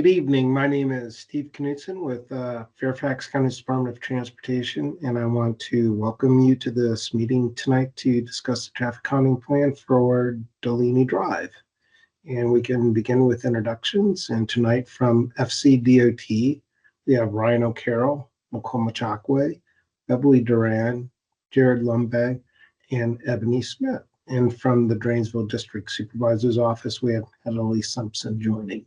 Good evening. My name is Steve Knutson with Fairfax County Department of Transportation, and I want to welcome you to this meeting tonight to discuss the traffic calming plan for Dulany Drive. And we can begin with introductions. And tonight from FCDOT, we have Ryan O'Carroll, Macoma Chakwe, Beverly Duran, Jared Lumbag, and Ebony Smith. And from the Drainsville District Supervisor's Office, we have Heatherly Simpson joining.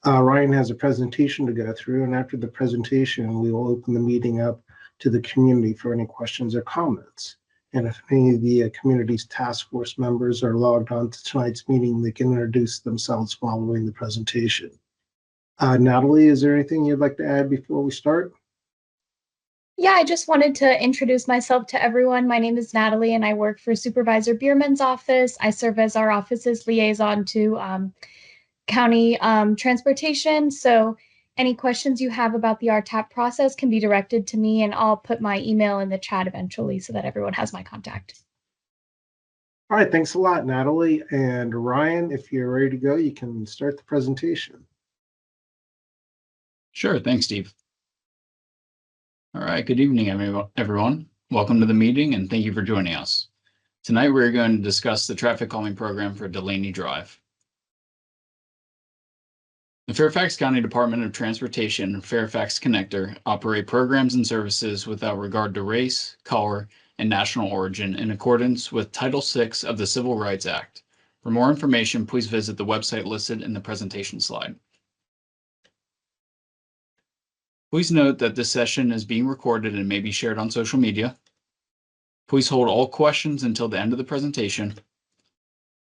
Ryan has a presentation to go through, and after the presentation, we will open the meeting up to the community for any questions or comments. And if any of the community's task force members are logged on to tonight's meeting, they can introduce themselves following the presentation. Natalie, is there anything you'd like to add before we start? Yeah, I just wanted to introduce myself to everyone. My name is Natalie, and I work for Supervisor Bierman's office. I serve as our office's liaison to county transportation. So any questions you have about the RTAP process can be directed to me, and I'll put my email in the chat eventually so that everyone has my contact. All right, thanks a lot, Natalie. And Ryan, if you're ready to go, you can start the presentation. Sure, thanks, Steve. All right, good evening, everyone. Welcome to the meeting, and thank you for joining us. Tonight, we're going to discuss the traffic calming program for Dulany Drive. The Fairfax County Department of Transportation and Fairfax Connector operate programs and services without regard to race, color, and national origin in accordance with Title VI of the Civil Rights Act. For more information, please visit the website listed in the presentation slide. Please note that this session is being recorded and may be shared on social media. Please hold all questions until the end of the presentation,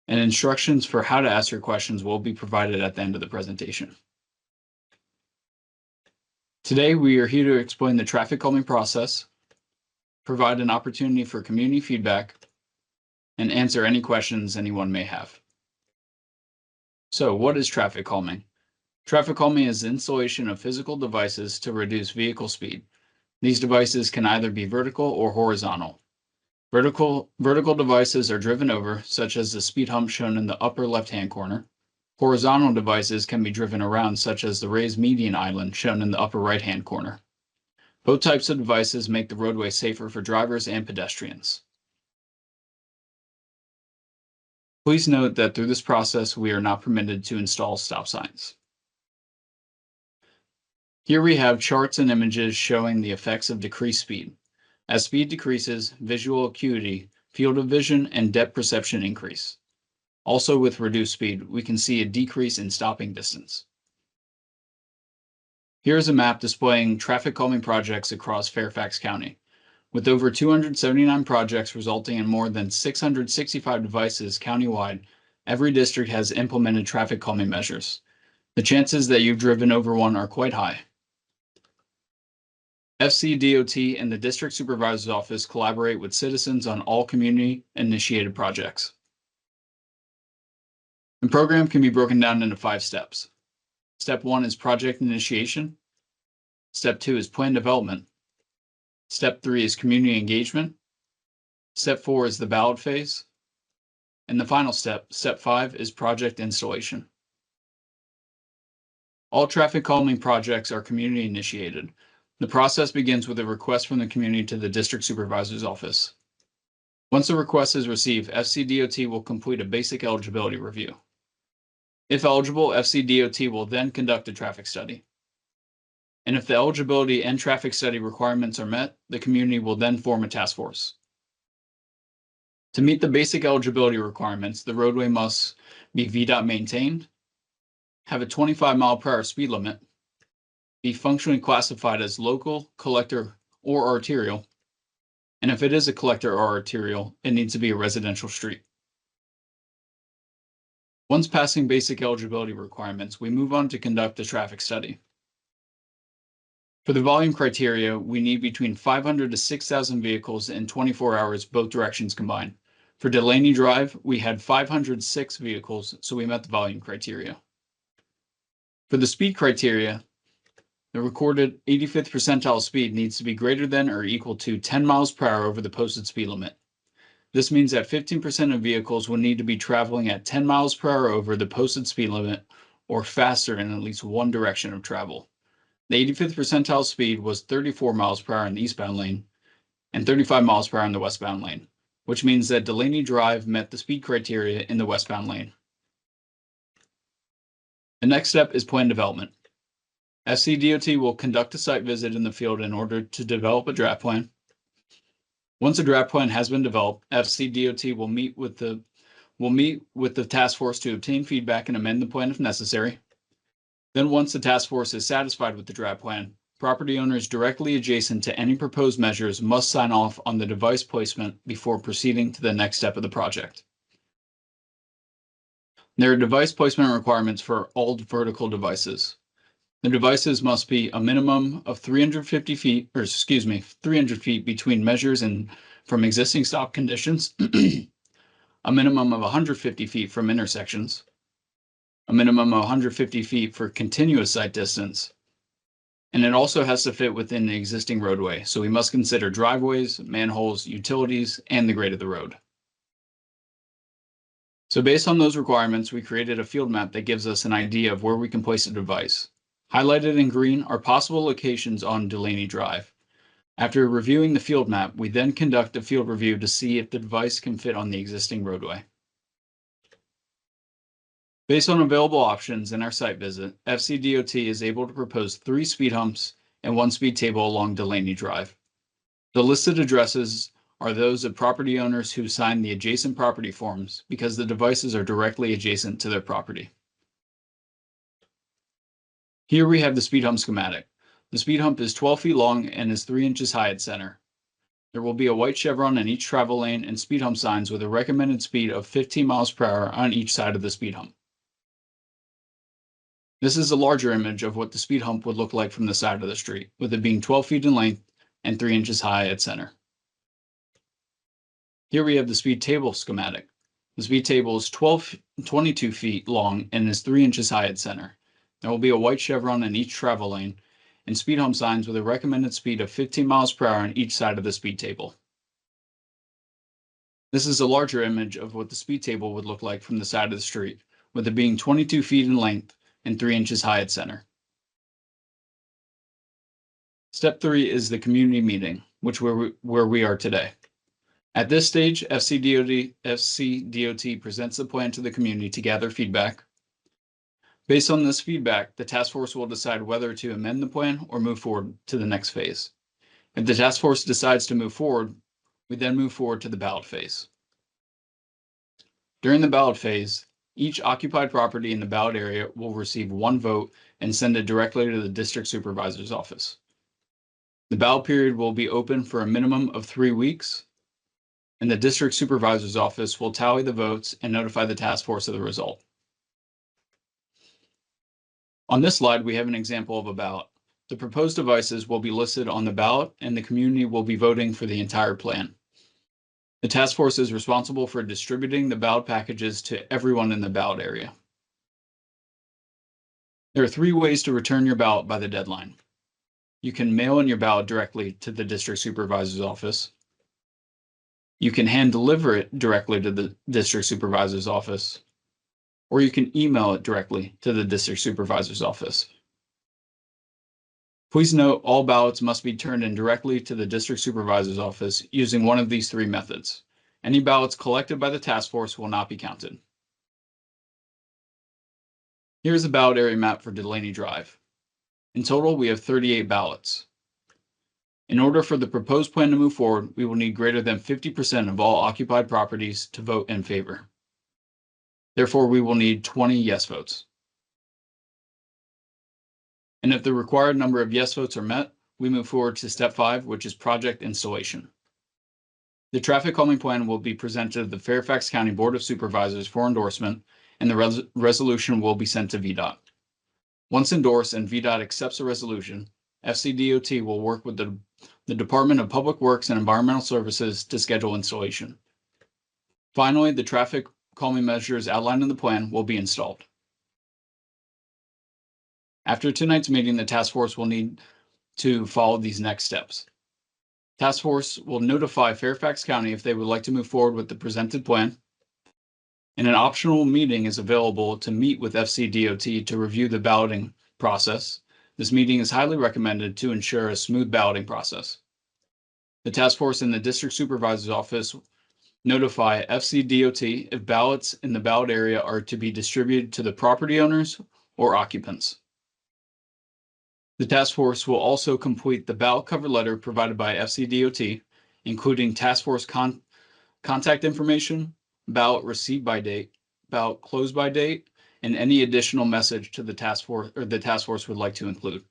and instructions for how to ask your questions will be provided at the end of the presentation. Today, we are here to explain the traffic calming process, provide an opportunity for community feedback, and answer any questions anyone may have. So, what is traffic calming? Traffic calming is the installation of physical devices to reduce vehicle speed. These devices can either be vertical or horizontal. Vertical devices are driven over, such as the speed hump shown in the upper left-hand corner. Horizontal devices can be driven around, such as the raised median island shown in the upper right-hand corner. Both types of devices make the roadway safer for drivers and pedestrians. Please note that through this process, we are not permitted to install stop signs. Here we have charts and images showing the effects of decreased speed. As speed decreases, visual acuity, field of vision, and depth perception increase. Also, with reduced speed, we can see a decrease in stopping distance. Here is a map displaying traffic calming projects across Fairfax County. With over 279 projects resulting in more than 665 devices countywide, every district has implemented traffic calming measures. The chances that you've driven over one are quite high. FCDOT and the District Supervisor's Office collaborate with citizens on all community-initiated projects. The program can be broken down into 5 steps. Step 1 is project initiation. Step 2 is plan development. Step 3 is community engagement. Step 4 is the ballot phase. And the final step, Step 5, is project installation. All traffic calming projects are community initiated. The process begins with a request from the community to the District Supervisor's Office. Once the request is received, FCDOT will complete a basic eligibility review. If eligible, FCDOT will then conduct a traffic study. And if the eligibility and traffic study requirements are met, the community will then form a task force. To meet the basic eligibility requirements, the roadway must be VDOT maintained, have a 25-mile-per-hour speed limit, be functionally classified as local, collector, or arterial, and if it is a collector or arterial, it needs to be a residential street. Once passing basic eligibility requirements, we move on to conduct a traffic study. For the volume criteria, we need between 500 to 6,000 vehicles in 24 hours, both directions combined. For Dulany Drive, we had 506 vehicles, so we met the volume criteria. For the speed criteria, the recorded 85th percentile speed needs to be greater than or equal to 10 miles per hour over the posted speed limit. This means that 15% of vehicles will need to be traveling at 10 miles per hour over the posted speed limit, or faster in at least one direction of travel. The 85th percentile speed was 34 miles per hour in the eastbound lane and 35 miles per hour in the westbound lane, which means that Dulany Drive met the speed criteria in the westbound lane. The next step is plan development. FCDOT will conduct a site visit in the field in order to develop a draft plan. Once a draft plan has been developed, FCDOT will meet with the task force to obtain feedback and amend the plan if necessary. Then once the task force is satisfied with the draft plan, property owners directly adjacent to any proposed measures must sign off on the device placement before proceeding to the next step of the project. There are device placement requirements for all vertical devices. The devices must be a minimum of 300 feet between measures and from existing stop conditions, a minimum of 150 feet from intersections, a minimum of 150 feet for continuous sight distance, and it also has to fit within the existing roadway, so we must consider driveways, manholes, utilities, and the grade of the road. So based on those requirements, we created a field map that gives us an idea of where we can place a device. Highlighted in green are possible locations on Dulany Drive. After reviewing the field map, we then conduct a field review to see if the device can fit on the existing roadway. Based on available options in our site visit, FCDOT is able to propose 3 speed humps and 1 speed table along Dulany Drive. The listed addresses are those of property owners who signed the adjacent property forms because the devices are directly adjacent to their property. Here we have the speed hump schematic. The speed hump is 12 feet long and is 3 inches high at center. There will be a white chevron in each travel lane and speed hump signs with a recommended speed of 15 miles per hour on each side of the speed hump. This is a larger image of what the speed hump would look like from the side of the street, with it being 12 feet in length and 3 inches high at center. Here we have the speed table schematic. The speed table is 22 feet long and is 3 inches high at center. There will be a white chevron in each travel lane and speed hump signs with a recommended speed of 15 miles per hour on each side of the speed table. This is a larger image of what the speed table would look like from the side of the street, with it being 22 feet in length and 3 inches high at center. Step 3 is the community meeting, where we are today. At this stage, FCDOT presents the plan to the community to gather feedback. Based on this feedback, the task force will decide whether to amend the plan or move forward to the next phase. If the task force decides to move forward, we then move forward to the ballot phase. During the ballot phase, each occupied property in the ballot area will receive 1 vote and send it directly to the district supervisor's office. The ballot period will be open for a minimum of 3 weeks, and the district supervisor's office will tally the votes and notify the task force of the result. On this slide, we have an example of a ballot. The proposed devices will be listed on the ballot, and the community will be voting for the entire plan. The task force is responsible for distributing the ballot packages to everyone in the ballot area. There are 3 ways to return your ballot by the deadline. You can mail in your ballot directly to the district supervisor's office. You can hand deliver it directly to the district supervisor's office, or you can email it directly to the district supervisor's office. Please note all ballots must be turned in directly to the district supervisor's office using one of these 3 methods. Any ballots collected by the task force will not be counted. Here's the ballot area map for Dulany Drive. In total, we have 38 ballots. In order for the proposed plan to move forward, we will need greater than 50% of all occupied properties to vote in favor. Therefore, we will need 20 yes votes. And if the required number of yes votes are met, we move forward to step 5, which is project installation. The traffic calming plan will be presented to the Fairfax County Board of Supervisors for endorsement, and the resolution will be sent to VDOT. Once endorsed and VDOT accepts the resolution, FCDOT will work with the Department of Public Works and Environmental Services to schedule installation. Finally, the traffic calming measures outlined in the plan will be installed. After tonight's meeting, the task force will need to follow these next steps. Task force will notify Fairfax County if they would like to move forward with the presented plan. And an optional meeting is available to meet with FCDOT to review the balloting process. This meeting is highly recommended to ensure a smooth balloting process. The task force in the district supervisor's office notify FCDOT if ballots in the ballot area are to be distributed to the property owners or occupants. The task force will also complete the ballot cover letter provided by FCDOT, including task force contact information, ballot received by date, ballot closed by date, and any additional message to the task force or the task force would like to include.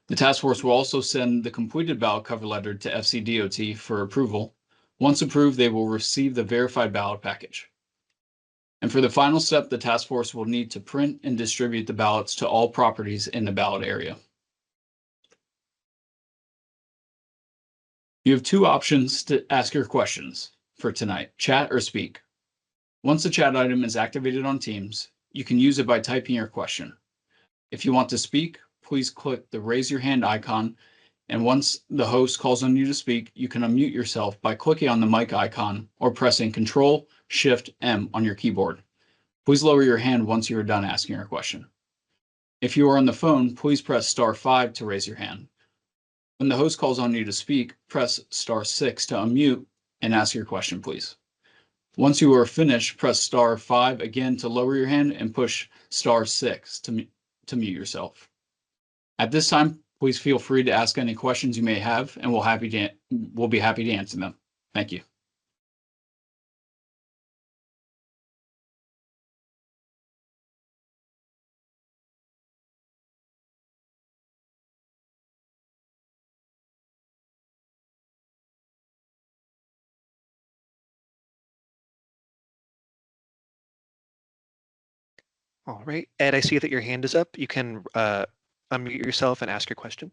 The task force will also send the completed ballot cover letter to FCDOT for approval. Once approved, they will receive the verified ballot package. And for the final step, the task force will need to print and distribute the ballots to all properties in the ballot area. You have two options to ask your questions for tonight, chat or speak. Once the chat item is activated on Teams, you can use it by typing your question. If you want to speak, please click the raise your hand icon, and once the host calls on you to speak, you can unmute yourself by clicking on the mic icon or pressing Control-Shift-M on your keyboard. Please lower your hand once you are done asking your question. If you are on the phone, please press *5 to raise your hand. When the host calls on you to speak, press *6 to unmute and ask your question, please. Once you are finished, press *5 again to lower your hand and push *6 to mute yourself. At this time, please feel free to ask any questions you may have, and we'll be happy to answer them. Thank you. All right, Ed, I see that your hand is up. You can unmute yourself and ask your question.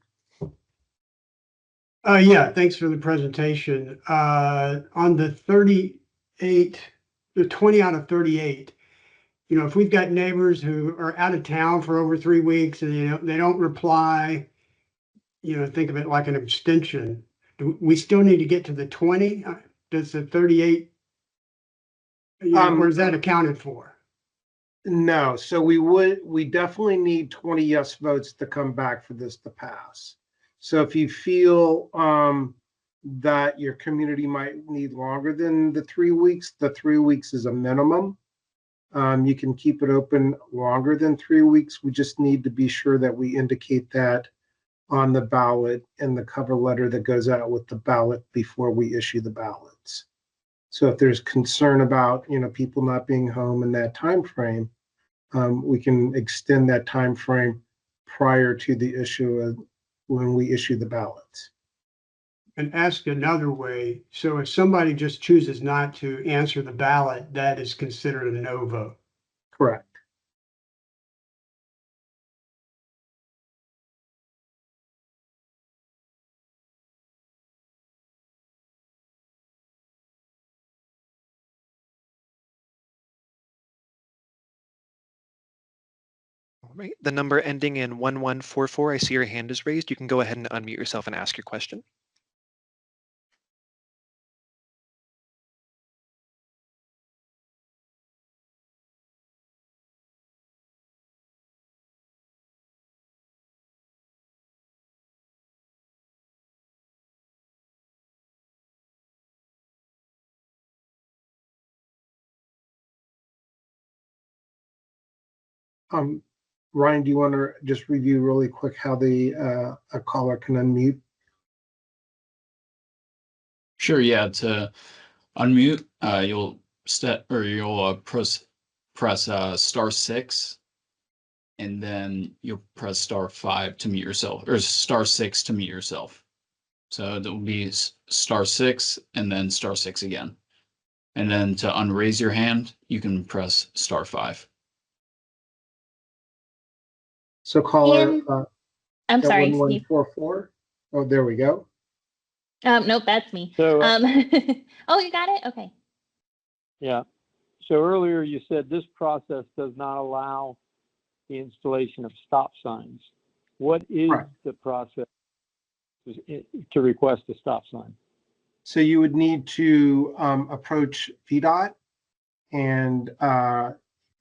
Yeah, thanks for the presentation. On the 38, the 20 out of 38, you know, if we've got neighbors who are out of town for over 3 weeks and they don't reply, you know, think of it like an abstention. Do we still need to get to the 20? Does the 38, or is that accounted for? No, so we definitely need 20 yes votes to come back for this to pass. So if you feel that your community might need longer than the 3 weeks, the 3 weeks is a minimum. You can keep it open longer than 3 weeks. We just need to be sure that we indicate that on the ballot and the cover letter that goes out with the ballot before we issue the ballots. So if there's concern about, you know, people not being home in that time frame, we can extend that time frame prior to the issue of when we issue the ballots. And ask another way. So if somebody just chooses not to answer the ballot, that is considered a no vote. Correct. All right, the number ending in 1144, I see your hand is raised. You can go ahead and unmute yourself and ask your question. Ryan, do you want to just review really quick how a caller can unmute? Sure, yeah. To unmute, you'll press *6, and then you'll press *5 to mute yourself, or *6 to mute yourself. So that will be *6 and then *6 again. And then to unraise your hand, you can press *5. So caller, Ian, I'm sorry, Steve. 1144. Oh, there we go. Nope, that's me. So, oh, you got it? Okay. yeah. So earlier you said this process does not allow the installation of stop signs. What is Right. the process to request a stop sign? So you would need to approach VDOT and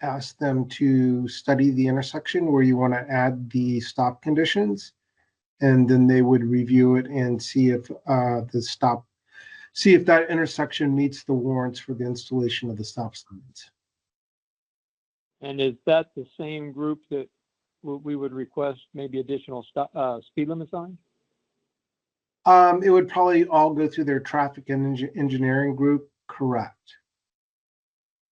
ask them to study the intersection where you want to add the stop conditions. And then they would review it and see if see if that intersection meets the warrants for the installation of the stop signs. And is that the same group that we would request maybe additional speed limit signs? It would probably all go through their traffic and engineering group, correct?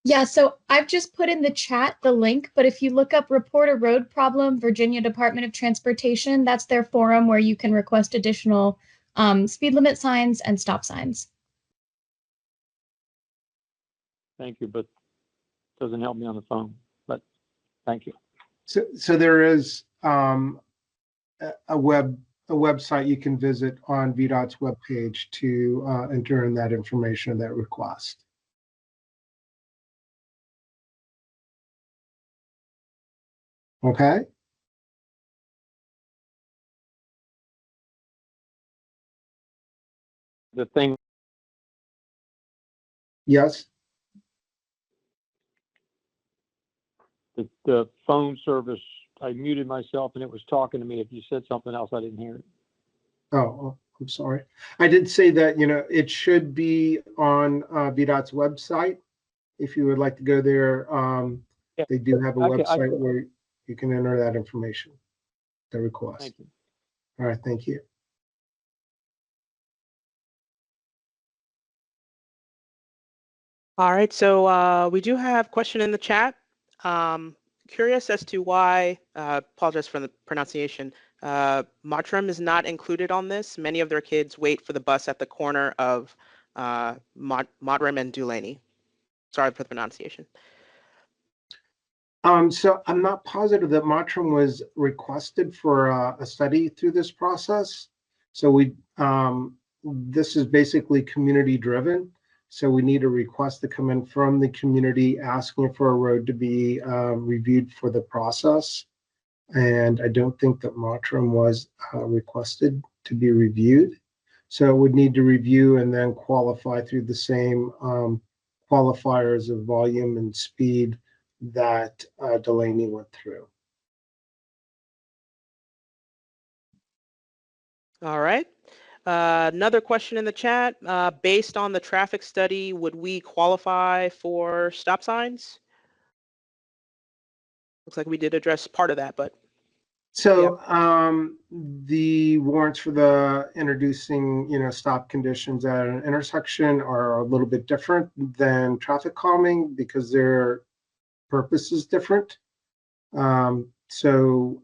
Yeah, so I've just put in the chat the link, but if you look up Report a Road Problem, Virginia Department of Transportation, that's their forum where you can request additional speed limit signs and stop signs. Thank you, but doesn't help me on the phone, but thank you. So there is a website you can visit on VDOT's webpage to enter in that information, that request. Okay. The thing, Yes. the phone service, I muted myself and it was talking to me. If you said something else, I didn't hear it. Oh, I'm sorry. I did say that, it should be on VDOT's website. If you would like to go there, Yeah. they do have a I website can- where you can enter that information, the request. Thank you. All right, thank you. All right, so we do have a question in the chat. Curious as to why, apologize for the pronunciation, Mottram is not included on this. Many of their kids wait for the bus at the corner of Mottram and Dulany. Sorry for the pronunciation. So I'm not positive that Mottram was requested for a study through this process. So this is basically community driven. So we need a request to come in from the community asking for a road to be reviewed for the process. And I don't think that Mottram was requested to be reviewed. So it would need to review and then qualify through the same qualifiers of volume and speed that Dulany went through. All right. Another question in the chat. Based on the traffic study, would we qualify for stop signs? Looks like we did address part of that, but. So the warrants for the introducing, stop conditions at an intersection are a little bit different than traffic calming because their purpose is different. So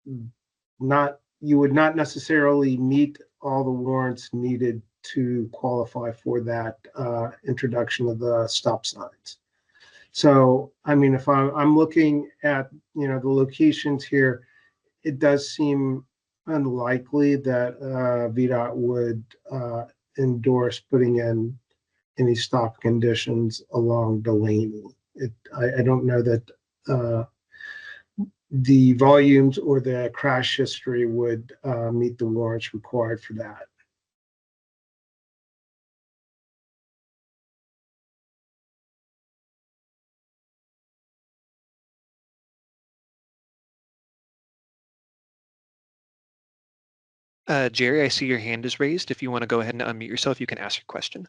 you would not necessarily meet all the warrants needed to qualify for that introduction of the stop signs. So, I mean, if I'm looking at, the locations here, it does seem unlikely that VDOT would endorse putting in any stop conditions along Dulany. I don't know that the volumes or the crash history would meet the warrants required for that. Jerry, I see your hand is raised. If you want to go ahead and unmute yourself, you can ask your question.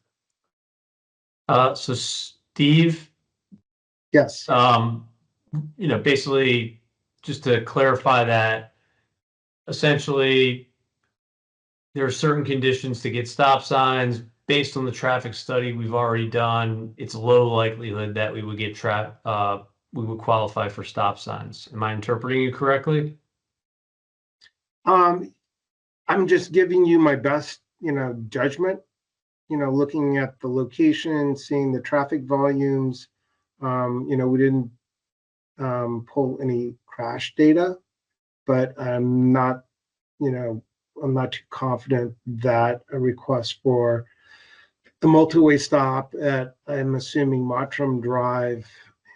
So Steve, Yes. Basically just to clarify that, essentially there are certain conditions to get stop signs based on the traffic study we've already done. It's low likelihood that we would get we would qualify for stop signs. Am I interpreting you correctly? I'm just giving you my best, judgment, looking at the location, seeing the traffic volumes. We didn't pull any crash data, but I'm not too confident that a request for the multi-way stop at, I'm assuming, Mottram Drive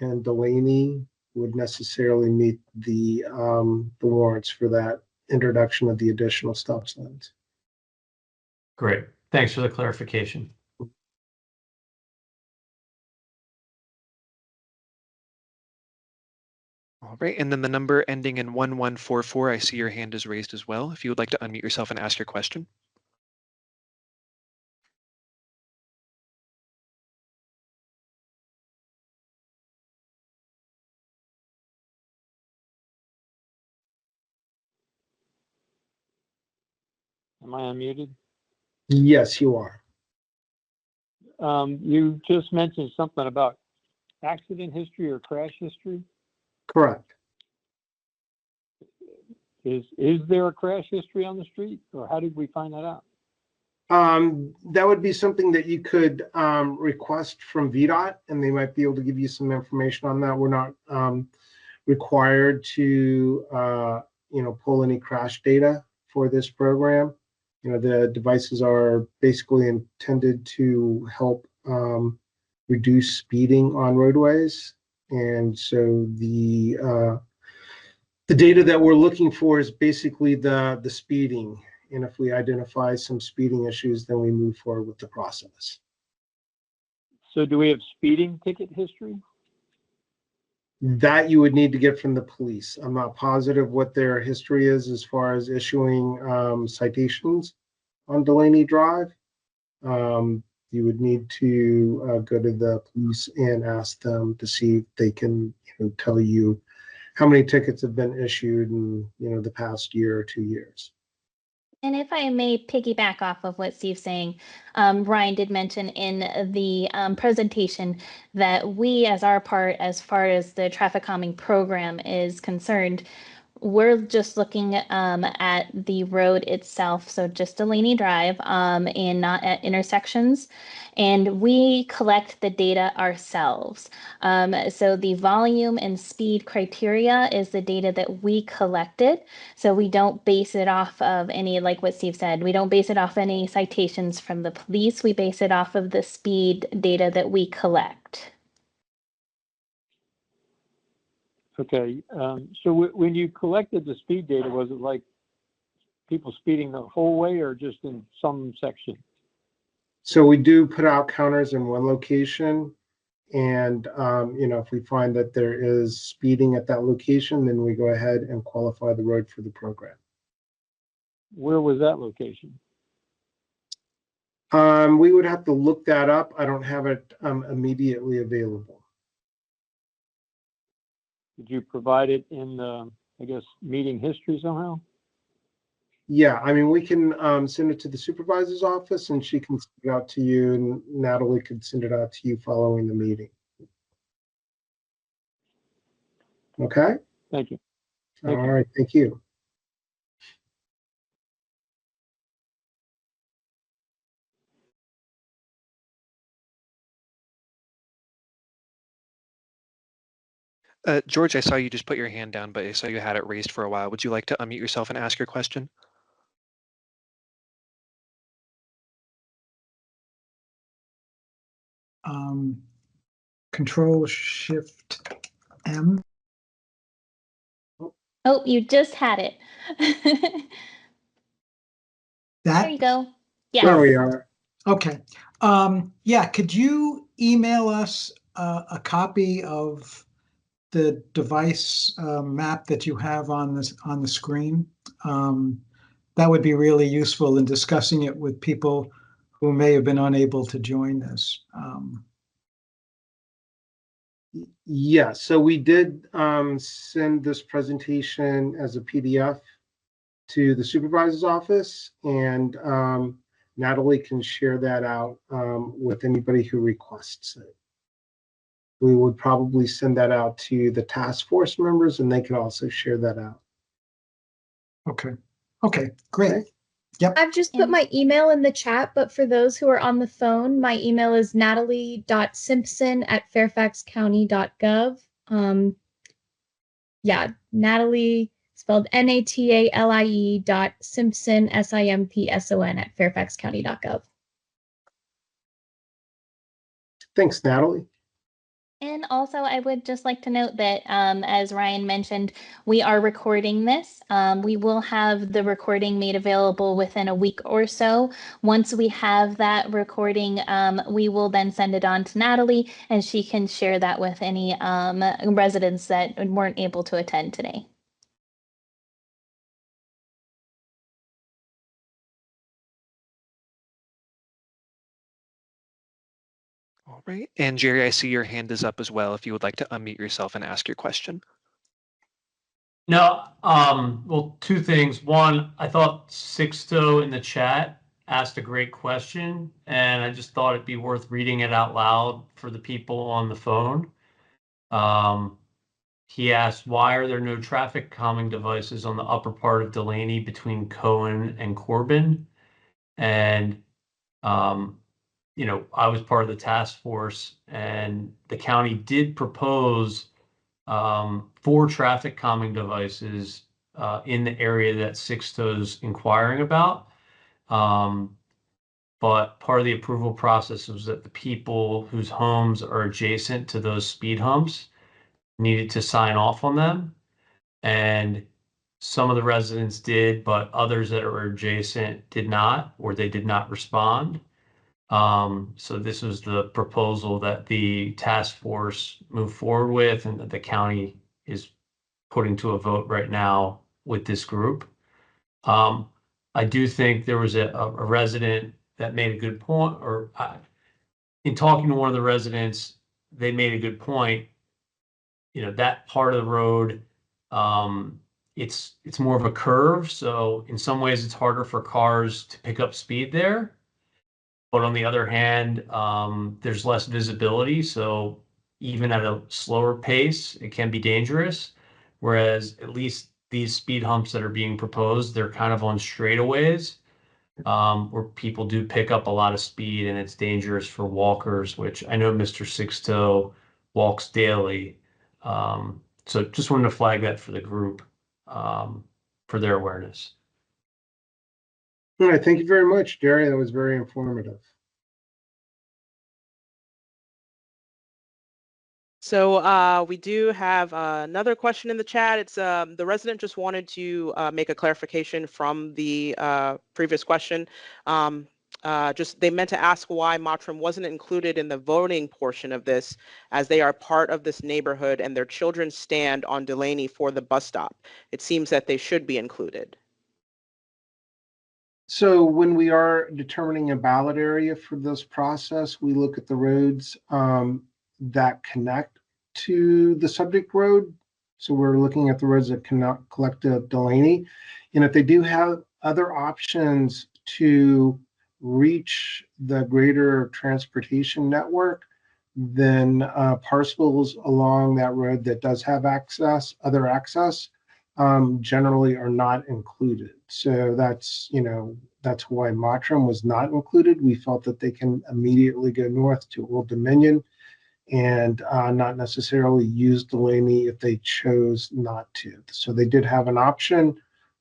and Dulany would necessarily meet the warrants for that introduction of the additional stop signs. Great. Thanks for the clarification. All right, and then the number ending in 1144, I see your hand is raised as well. If you would like to unmute yourself and ask your question. Am I unmuted? Yes, you are. You just mentioned something about accident history or crash history. Correct. Is there a crash history on the street, or how did we find that out? That would be something that you could request from VDOT, and they might be able to give you some information on that. We're not required to, pull any crash data for this program. The devices are basically intended to help reduce speeding on roadways, and so the data that we're looking for is basically the speeding. And if we identify some speeding issues, then we move forward with the process. So do we have speeding ticket history? That you would need to get from the police. I'm not positive what their history is as far as issuing citations on Dulany Drive. You would need to go to the police and ask them to see if they can tell you how many tickets have been issued in the past year or 2 years. And if I may piggyback off of what Steve's saying, Ryan did mention in the presentation that we, as our part, as far as the traffic calming program is concerned, we're just looking at the road itself, so just Dulany Drive, and not at intersections. And we collect the data ourselves. So the volume and speed criteria is the data that we collected. So we don't base it off of any, like what Steve said, we don't base it off any citations from the police. We base it off of the speed data that we collect. Okay, so when you collected the speed data, was it like people speeding the whole way or just in some section? So we do put out counters in one location, and if we find that there is speeding at that location, then we go ahead and qualify the road for the program. Where was that location? We would have to look that up. I don't have it immediately available. Did you provide it in the, I guess, meeting history somehow? Yeah, I mean, we can send it to the supervisor's office and she can send it out to you, and Natalie could send it out to you following the meeting. Okay? Thank you. All right, thank you. George, I saw you just put your hand down, but I saw you had it raised for a while. Would you like to unmute yourself and ask your question? Control Shift M. Oh, you just had it. That? There you go. Yes. There we are. Okay. Yeah, could you email us a copy of the device map that you have on the screen? That would be really useful in discussing it with people who may have been unable to join this. Yeah, so we did send this presentation as a PDF to the supervisor's office, and Natalie can share that out with anybody who requests it. We would probably send that out to the task force members, and they can also share that out. Okay. Okay, great. Okay. Yep. I've just put my email in the chat, but for those who are on the phone, my email is natalie.simpson@fairfaxcounty.gov. Yeah, Natalie spelled NATALIE.Simpson SIMPSON at fairfaxcounty.gov. Thanks, Natalie. And also, I would just like to note that, as Ryan mentioned, we are recording this. We will have the recording made available within a week or so. Once we have that recording, we will then send it on to Natalie, and she can share that with any residents that weren't able to attend today. All right. And Jerry, I see your hand is up as well if you would like to unmute yourself and ask your question. No, well, two things. One, I thought Sixto in the chat asked a great question, and I just thought it'd be worth reading it out loud for the people on the phone. He asked, why are there no traffic calming devices on the upper part of Dulany between Cohen and Corbin? And, you know, I was part of the task force, and the county did propose 4 traffic calming devices in the area that Sixto's inquiring about. But part of the approval process was that the people whose homes are adjacent to those speed humps needed to sign off on them. And some of the residents did, but others that are adjacent did not, or they did not respond. So this was the proposal that the task force moved forward with, and that the county is putting to a vote right now with this group. I do think there was a resident that made a good point, or in talking to one of the residents, they made a good point. You know, that part of the road, it's more of a curve, so in some ways it's harder for cars to pick up speed there. But on the other hand, there's less visibility, so even at a slower pace, it can be dangerous. Whereas at least these speed humps that are being proposed, they're kind of on straightaways, where people do pick up a lot of speed, and it's dangerous for walkers, which I know Mr. Sixto walks daily. So just wanted to flag that for the group, for their awareness. All right, thank you very much, Jerry. That was very informative. So we do have another question in the chat. It's the resident just wanted to make a clarification from the previous question. Just they meant to ask why Mottram wasn't included in the voting portion of this, as they are part of this neighborhood and their children stand on Dulany for the bus stop. It seems that they should be included. So when we are determining a ballot area for this process, we look at the roads that connect to the subject road. So we're looking at the roads that connect to Dulany. And if they do have other options to reach the greater transportation network, then parcels along that road that does have access, other access, generally are not included. So that's, you know, that's why Mottram was not included. We felt that they can immediately go north to Old Dominion and not necessarily use Dulany if they chose not to. So they did have an option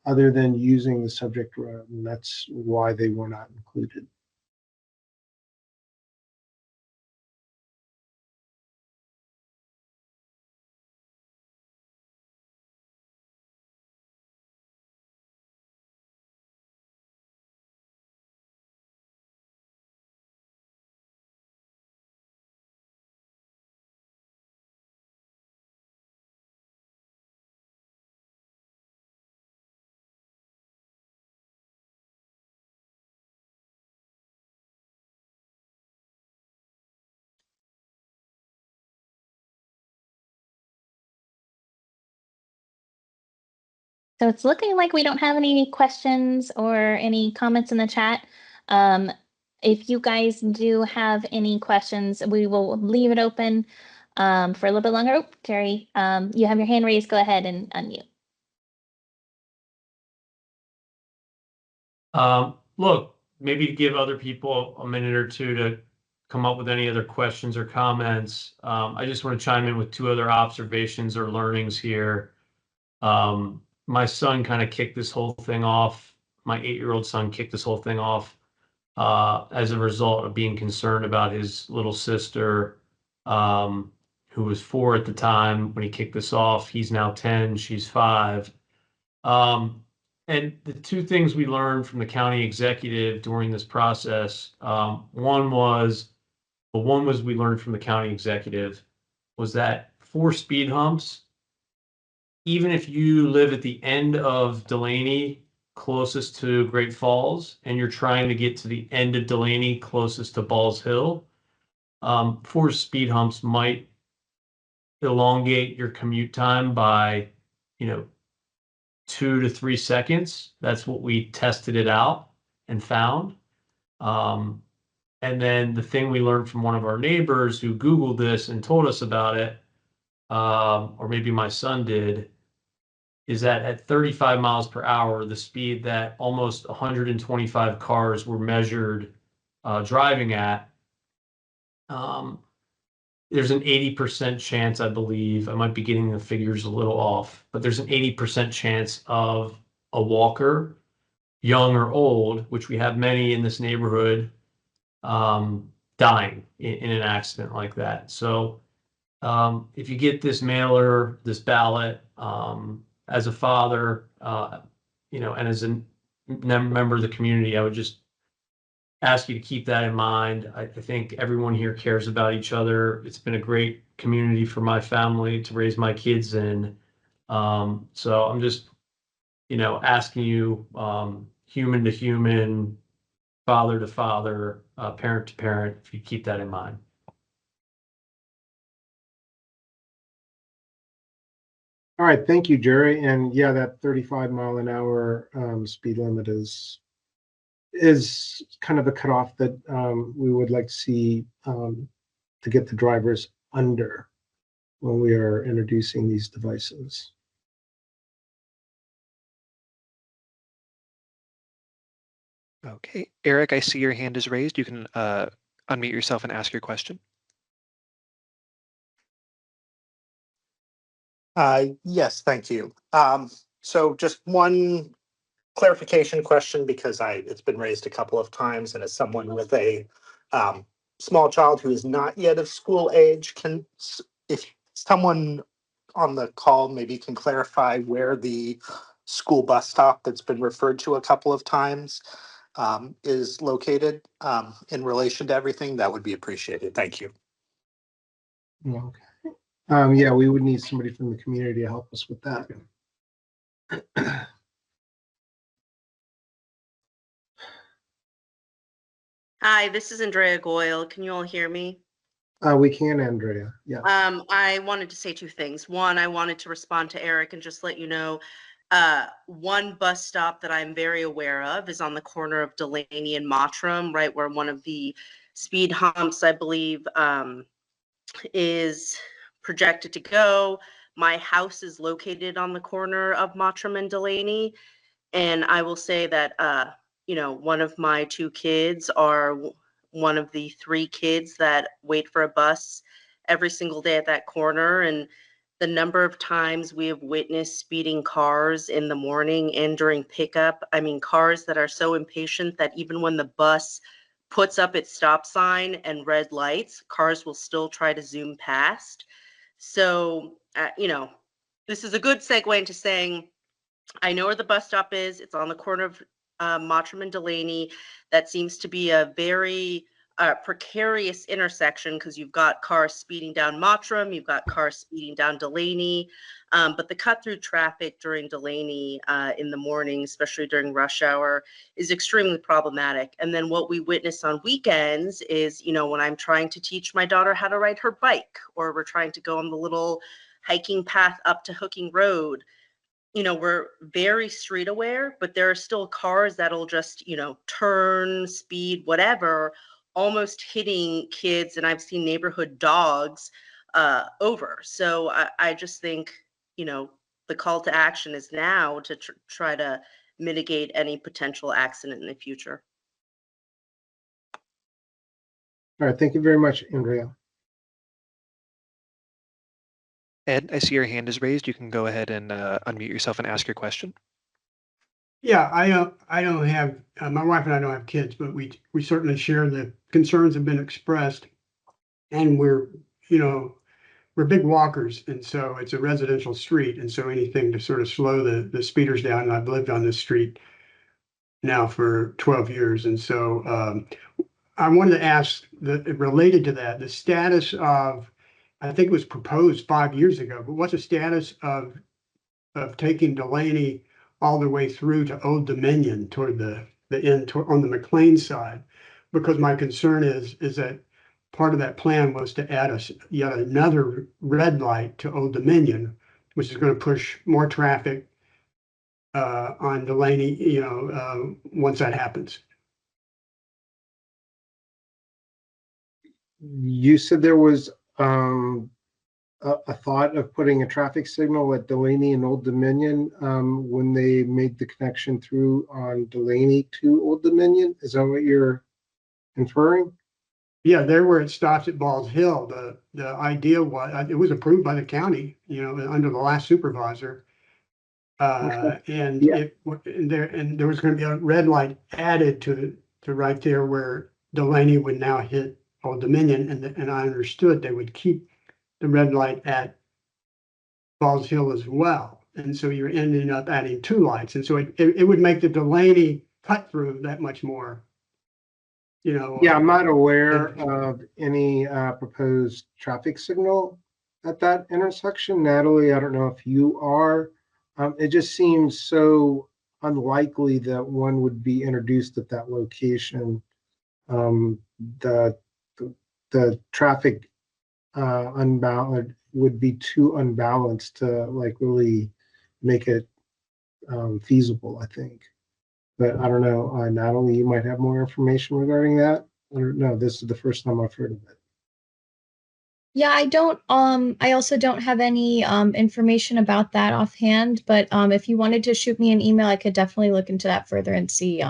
other than using the subject road, and that's why they were not included. So it's looking like we don't have any questions or any comments in the chat. If you guys do have any questions, we will leave it open for a little bit longer. Oh, Jerry, you have your hand raised. Go ahead and unmute. Look, maybe to give other people a minute or two to come up with any other questions or comments. I just want to chime in with 2 other observations or learnings here. My son kind of kicked this whole thing off. My 8-year-old son kicked this whole thing off as a result of being concerned about his little sister who was 4 at the time when he kicked this off. He's now 10, she's 5. And the two things we learned from the county executive during this process, one was we learned from the county executive was that for speed humps, even if you live at the end of Dulany, closest to Great Falls, and you're trying to get to the end of Dulany, closest to Balls Hill, for speed humps might elongate your commute time by, 2 to 3 seconds. That's what we tested it out and found. And then the thing we learned from one of our neighbors who Googled this and told us about it, or maybe my son did, is that at 35 miles per hour, the speed that almost 125 cars were measured driving at, there's an 80% chance, I believe, I might be getting the figures a little off, but there's an 80% chance of a walker, young or old, which we have many in this neighborhood, dying in an accident like that. So if you get this mailer, this ballot, as a father, and as a member of the community, I would just ask you to keep that in mind. I think everyone here cares about each other. It's been a great community for my family to raise my kids in. So I'm just, asking you, human to human, father to father, parent to parent, if you keep that in mind. All right, thank you, Jerry. And yeah, that 35 mile an hour speed limit is kind of the cutoff that we would like to see to get the drivers under when we are introducing these devices. Okay, Eric, I see your hand is raised. You can unmute yourself and ask your question. Yes, thank you. So just one clarification question, because it's been raised a couple of times, and as someone with a small child who is not yet of school age, if someone on the call maybe can clarify where the school bus stop that's been referred to a couple of times is located in relation to everything, that would be appreciated. Thank you. Okay. Yeah, we would need somebody from the community to help us with that. Hi, this is Andrea Goyle. Can you all hear me? We can, Andrea. Yes. I wanted to say two things. One, I wanted to respond to Eric and just let you know, one bus stop that I'm very aware of is on the corner of Dulany and Mottram, right where one of the speed humps, I believe, is projected to go. My house is located on the corner of Mottram and Dulany. And I will say that, one of my two kids are one of the 3 kids that wait for a bus every single day at that corner. And the number of times we have witnessed speeding cars in the morning and during pickup, I mean, cars that are so impatient that even when the bus puts up its stop sign and red lights, cars will still try to zoom past. So, this is a good segue into saying, I know where the bus stop is. It's on the corner of Mottram and Dulany. That seems to be a very precarious intersection because you've got cars speeding down Mottram, you've got cars speeding down Dulany, but the cut-through traffic during Dulany in the morning, especially during rush hour, is extremely problematic. And then what we witness on weekends is, when I'm trying to teach my daughter how to ride her bike, or we're trying to go on the little hiking path up to Hooking Road, we're very street aware, but there are still cars that'll just, turn, speed, whatever, almost hitting kids. And I've seen neighborhood dogs over. So I just think, the call to action is now to try to mitigate any potential accident in the future. All right. Thank you very much, Andrea. Ed, I see your hand is raised. You can go ahead and unmute yourself and ask your question. Yeah, I don't have, my wife and I don't have kids, but we certainly share the concerns have been expressed. And we're, we're big walkers, and so it's a residential street, and so anything to sort of slow the speeders down. And I've lived on this street now for 12 years, and so I wanted to ask related to that, the status of, I think it was proposed 5 years ago, but what's the status of taking Dulany all the way through to Old Dominion toward the end on the McLean side? Because my concern is that part of that plan was to add yet another red light to Old Dominion, which is going to push more traffic on Dulany, once that happens. You said there was a thought of putting a traffic signal at Dulany and Old Dominion when they made the connection through on Dulany to Old Dominion. Is that what you're inferring? Yeah, there where it stops at Balls Hill. The idea was, it was approved by the county, under the last supervisor. And Yeah. there was going to be a red light added to right there where Dulany would now hit Old Dominion, and I understood they would keep the red light at Balls Hill as well. And so you're ending up adding two lights, and so it would make the Dulany cut through that much more. Yeah, I'm not aware of any proposed traffic signal at that intersection. Natalie, I don't know if you are. It just seems so unlikely that one would be introduced at that location. The traffic unbalanced would be too unbalanced to like really make it feasible, I think. But I don't know, Natalie, you might have more information regarding that. I don't know. This is the first time I've heard of it. Yeah, I also don't have any information about that offhand, but if you wanted to shoot me an email, I could definitely look into that further and see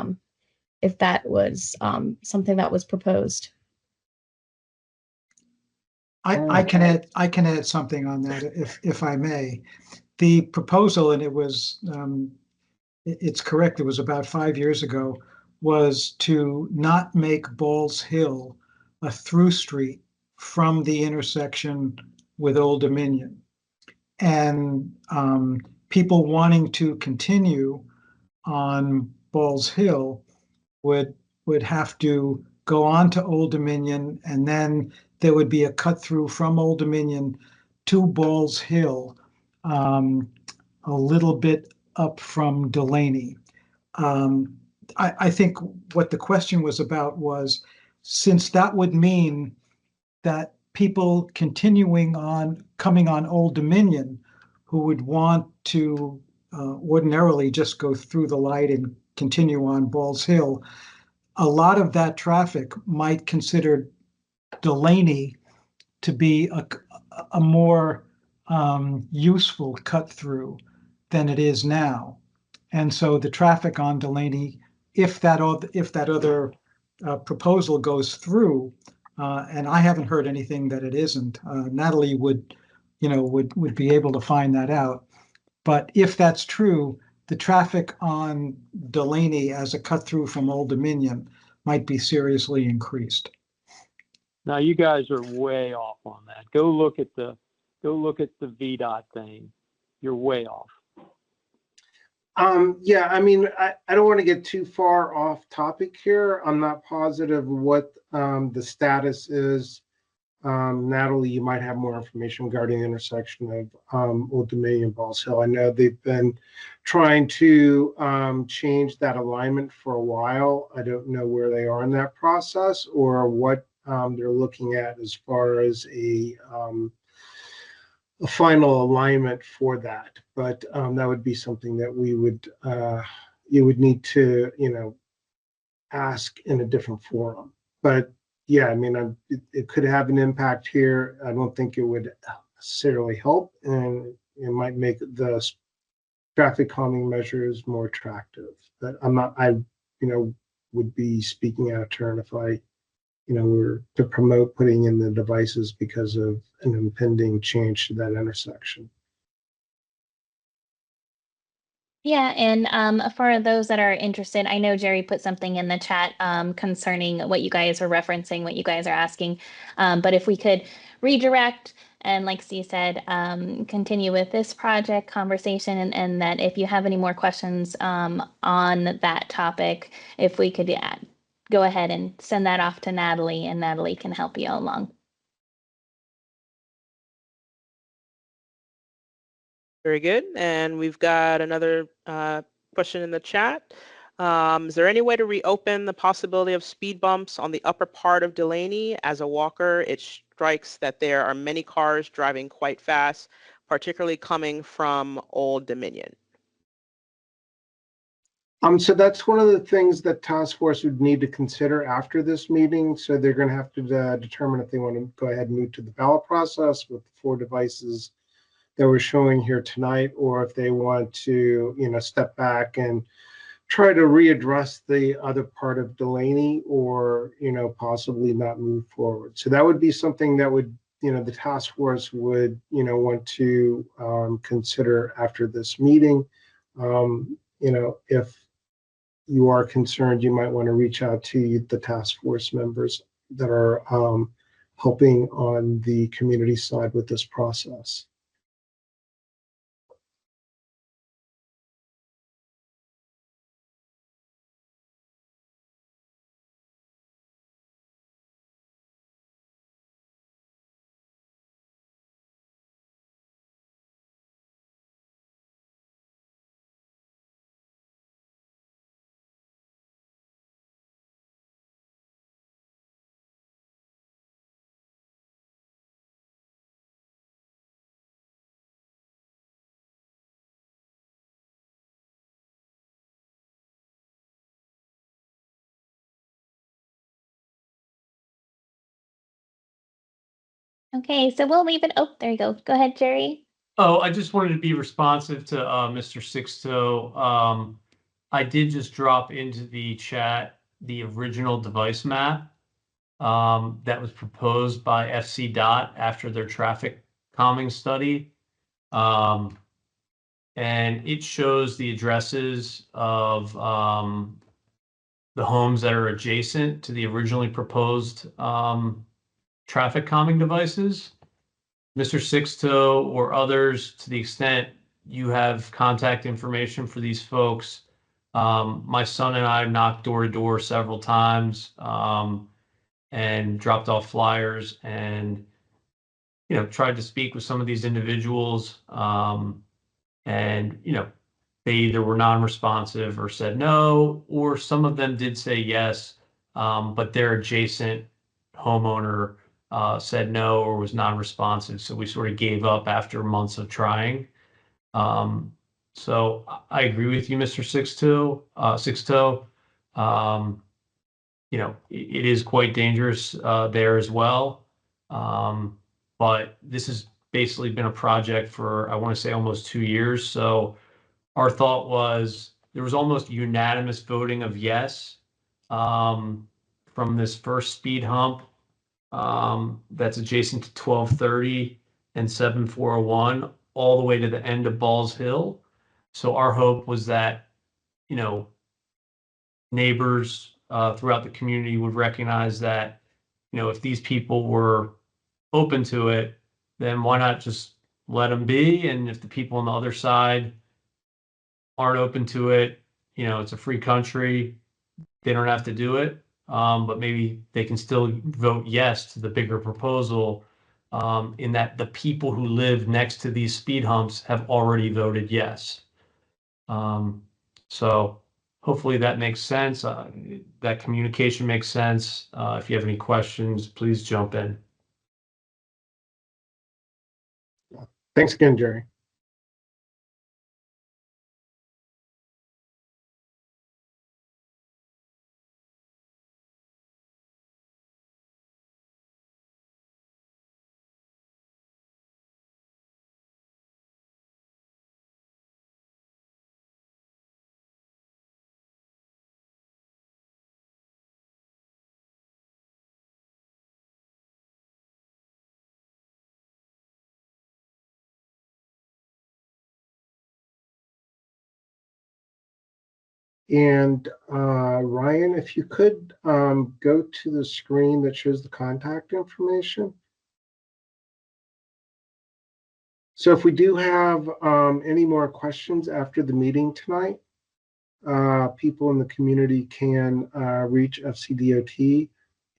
if that was something that was proposed. I can add something on that if I may. The proposal, and it's correct, it was about 5 years ago, was to not make Balls Hill a through street from the intersection with Old Dominion. And people wanting to continue on Balls Hill would have to go on to Old Dominion, and then there would be a cut through from Old Dominion to Balls Hill, a little bit up from Dulany. I think what the question was about was, since that would mean that people coming on Old Dominion who would want to ordinarily just go through the light and continue on Balls Hill, a lot of that traffic might consider Dulany to be a more useful cut through than it is now. And so the traffic on Dulany, if that other proposal goes through, and I haven't heard anything that it isn't, Natalie would be able to find that out. But if that's true, the traffic on Dulany as a cut through from Old Dominion might be seriously increased. Now you guys are way off on that. Go look at the VDOT thing. You're way off. Yeah, I mean, I don't want to get too far off topic here. I'm not positive what the status is. Natalie, you might have more information regarding the intersection of Old Dominion and Balls Hill. I know they've been trying to change that alignment for a while. I don't know where they are in that process or what they're looking at as far as a final alignment for that. But that would be something that you would need to, ask in a different forum. But yeah, I mean, it could have an impact here. I don't think it would necessarily help, and it might make the traffic calming measures more attractive. But I would be speaking out of turn if I, were to promote putting in the devices because of an impending change to that intersection. Yeah, and for those that are interested, I know Jerry put something in the chat concerning what you guys are referencing, what you guys are asking. But if we could redirect And like Steve said, continue with this project conversation, and that if you have any more questions on that topic, if we could go ahead and send that off to Natalie, and Natalie can help you along. Very good. And we've got another question in the chat. Is there any way to reopen the possibility of speed bumps on the upper part of Dulany? As a walker, it strikes that there are many cars driving quite fast, particularly coming from Old Dominion. So that's one of the things that task force would need to consider after this meeting. So they're going to have to determine if they want to go ahead and move to the ballot process with the 4 devices that we're showing here tonight, or if they want to, step back and try to readdress the other part of Dulany, or, possibly not move forward. So that would be something that would, the task force would, want to consider after this meeting. If you are concerned, you might want to reach out to the task force members that are helping on the community side with this process. Okay, so we'll leave it. Oh, there you go. Go ahead, Jerry. Oh, I just wanted to be responsive to Mr. Sixto. I did just drop into the chat the original device map that was proposed by FC-DOT after their traffic calming study. And it shows the addresses of the homes that are adjacent to the originally proposed traffic calming devices. Mr. Sixto or others, to the extent you have contact information for these folks, my son and I knocked door to door several times and dropped off flyers and, tried to speak with some of these individuals. And, they either were non-responsive or said no, or some of them did say yes, but their adjacent homeowner said no or was non-responsive. So we sort of gave up after months of trying. So I agree with you, Mr. Sixto. It is quite dangerous there as well. But this has basically been a project for, I want to say, almost 2 years. So our thought was there was almost unanimous voting of yes from this first speed hump that's adjacent to 1230 and 7401 all the way to the end of Balls Hill. So our hope was that, neighbors throughout the community would recognize that, if these people were open to it, then why not just let them be? And if the people on the other side aren't open to it, it's a free country, they don't have to do it. But maybe they can still vote yes to the bigger proposal, in that the people who live next to these speed humps have already voted yes. So hopefully that makes sense. That communication makes sense. If you have any questions, please jump in. Thanks again, Jerry. And Ryan, if you could go to the screen that shows the contact information. So if we do have any more questions after the meeting tonight, people in the community can reach FCDOT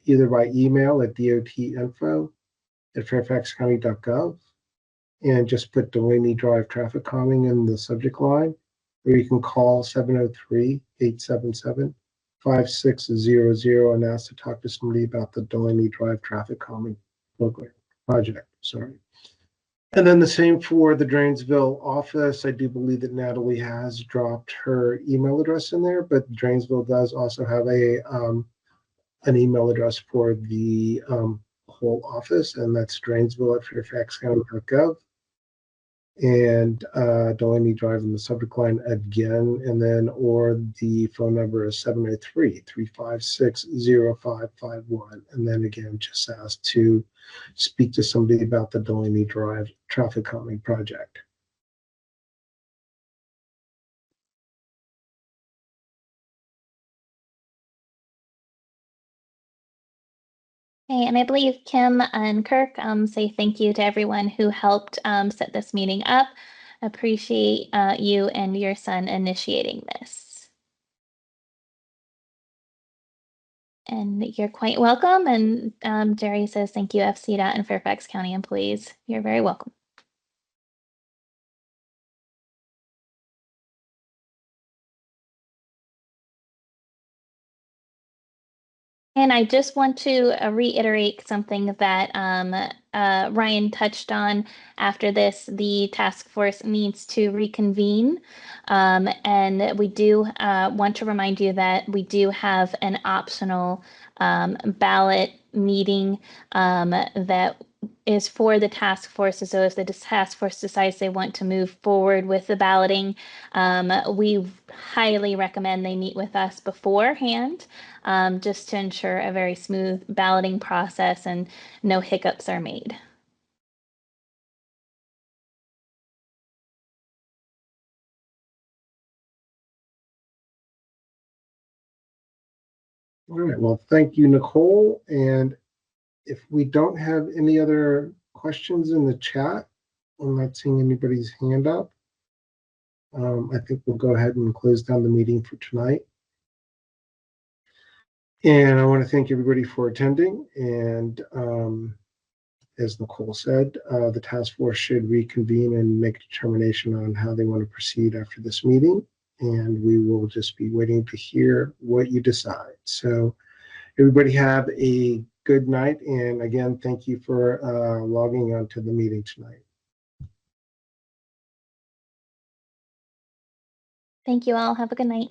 either by email at dotinfo@fairfaxcounty.gov and just put Dulany Drive traffic calming in the subject line, or you can call 703-877-5600 and ask to talk to somebody about the Dulany Drive traffic calming program project. Sorry. And then the same for the Drainsville office. I do believe that Natalie has dropped her email address in there, but Drainsville does also have an email address for the whole office, and that's drainsville@fairfaxcounty.gov. And Delaney Drive in the subject line again, and then or the phone number is 703-356-0551. And then again, just ask to speak to somebody about the Delaney Drive traffic calming project. Okay, and I believe Kim and Kirk say thank you to everyone who helped set this meeting up. Appreciate you and your son initiating this. And you're quite welcome. And Jerry says thank you, FCDOT and Fairfax County employees. You're very welcome. And I just want to reiterate something that Ryan touched on. After this, the task force needs to reconvene. And we do want to remind you that we do have an optional ballot meeting that is for the task force. So if the task force decides they want to move forward with the balloting, we highly recommend they meet with us beforehand, just to ensure a very smooth balloting process and no hiccups are made. All right, well, thank you, Nicole. And if we don't have any other questions in the chat, I'm not seeing anybody's hand up. I think we'll go ahead and close down the meeting for tonight. And I want to thank everybody for attending. And as Nicole said, the task force should reconvene and make a determination on how they want to proceed after this meeting. And we will just be waiting to hear what you decide. So everybody have a good night. And again, thank you for logging on to the meeting tonight. Thank you all. Have a good night.